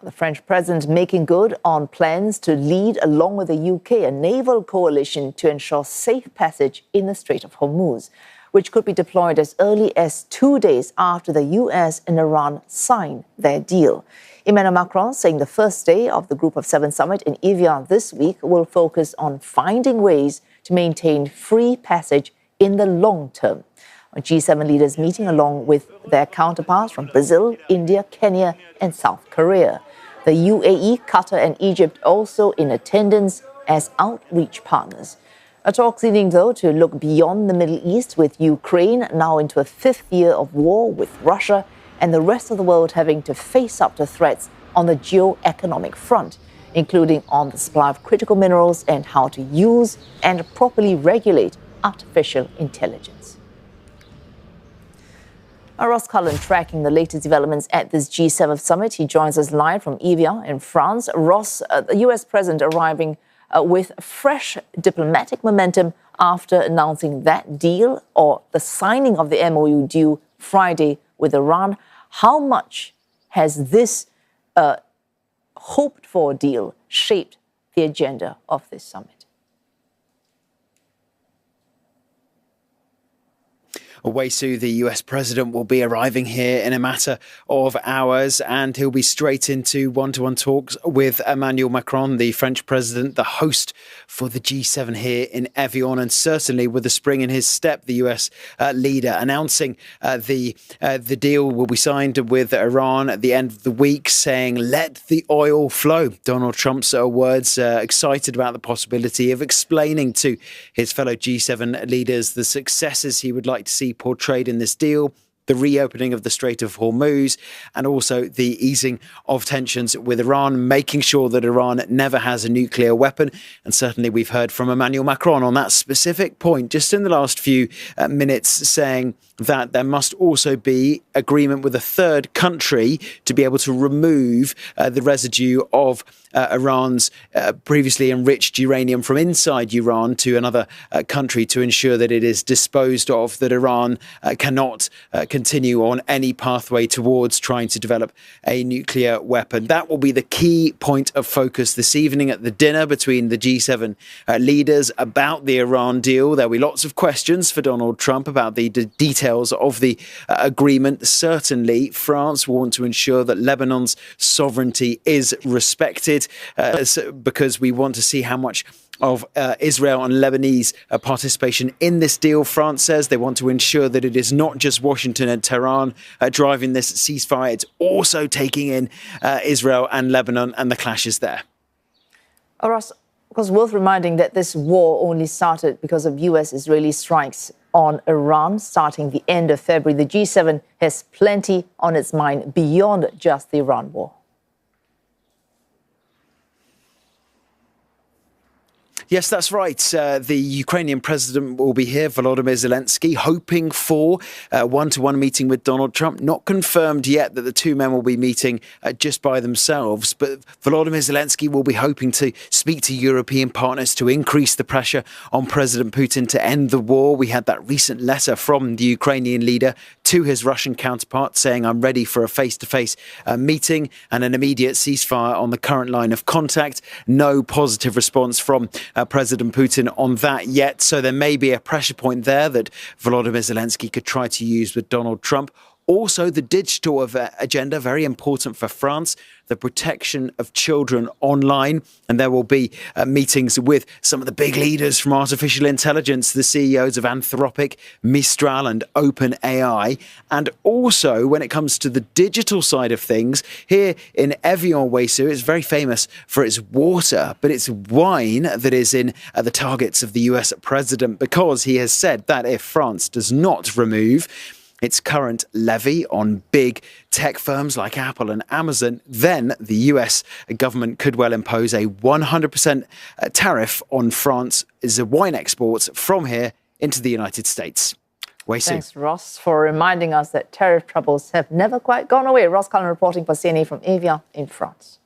The French president making good on plans to lead, along with the UK, a naval coalition to ensure safe passage in the Strait of Hormuz, which could be deployed as early as 2 days after the US and Iran sign their deal. Emmanuel Macron saying the first day of the Group of Seven summit in Evian this week will focus on finding ways to maintain free passage in the long term. A G7 leaders meeting along with their counterparts from Brazil, India, Kenya and South Korea. The UAE, Qatar and Egypt also in attendance as outreach partners. A talk leading, though, to look beyond the Middle East, with Ukraine now into a fifth year of war with Russia and the rest of the world having to face up to threats on the geo-economic front, including on the supply of critical minerals and how to use and properly regulate artificial intelligence. Ross Cullen tracking the latest developments at this G7 summit. He joins us live from Evian in France. Ross, the US president arriving with fresh diplomatic momentum after announcing that deal, or the signing of the MOU due Friday with Iran. How much has this hoped-for deal shaped the agenda of this summit? Wei-Su, the US president, will be arriving here in a matter of hours, and he'll be straight into one-to-one talks with Emmanuel Macron, the French president, the host for the G7 here in Evian, and certainly with a spring in his step, the US leader announcing the deal will be signed with Iran at the end of the week, saying, "Let the oil flow." Donald Trump's words, excited about the possibility of explaining to his fellow G7 leaders the successes he would like to see portrayed in this deal, the reopening of the Strait of Hormuz, and also the easing of tensions with Iran, making sure that Iran never has a nuclear weapon. And certainly we've heard from Emmanuel Macron on that specific point just in the last few minutes, saying that there must also be agreement with a third country to be able to remove the residue of Iran's previously enriched uranium from inside Iran to another country, to ensure that it is disposed of, that Iran cannot continue on any pathway towards trying to develop a nuclear weapon. That will be the key point of focus this evening at the dinner between the G7 leaders about the Iran deal. There'll be lots of questions for Donald Trump about the details of the agreement. Certainly, France will want to ensure that Lebanon's sovereignty is respected, because we want to see how much of Israel and Lebanese participation in this deal. France says they want to ensure that it is not just Washington and Tehran driving this ceasefire, it's also taking in Israel and Lebanon and the clashes there. Ross, of course, worth reminding that this war only started because of US-Israeli strikes on Iran starting the end of February. The G7 has plenty on its mind beyond just the Iran war. Yes, that's right. The Ukrainian president will be here, Volodymyr Zelensky, hoping for a one-to-one meeting with Donald Trump. Not confirmed yet that the two men will be meeting just by themselves, but Volodymyr Zelensky will be hoping to speak to European partners to increase the pressure on President Putin to end the war. We had that recent letter from the Ukrainian leader to his Russian counterpart saying, "I'm ready for a face-to-face meeting and an immediate ceasefire on the current line of contact." No positive response from President Putin on that yet. So there may be a pressure point there that Volodymyr Zelensky could try to use with Donald Trump. Also, the digital agenda, very important for France, the protection of children online. And there will be meetings with some of the big leaders from artificial intelligence, the CEOs of Anthropic, Mistral and OpenAI. And also, when it comes to the digital side of things, here in Evian, Wei-Su is very famous for its water, but it's wine that is in the targets of the US president, because he has said that if France does not remove its current levy on big tech firms like Apple and Amazon, then the US government could well impose a 100% tariff on France's wine exports from here into the United States. Wei-Su. Thanks, Ross, for reminding us that tariff troubles have never quite gone away. Ross Cullen reporting for CNA from Evian in France.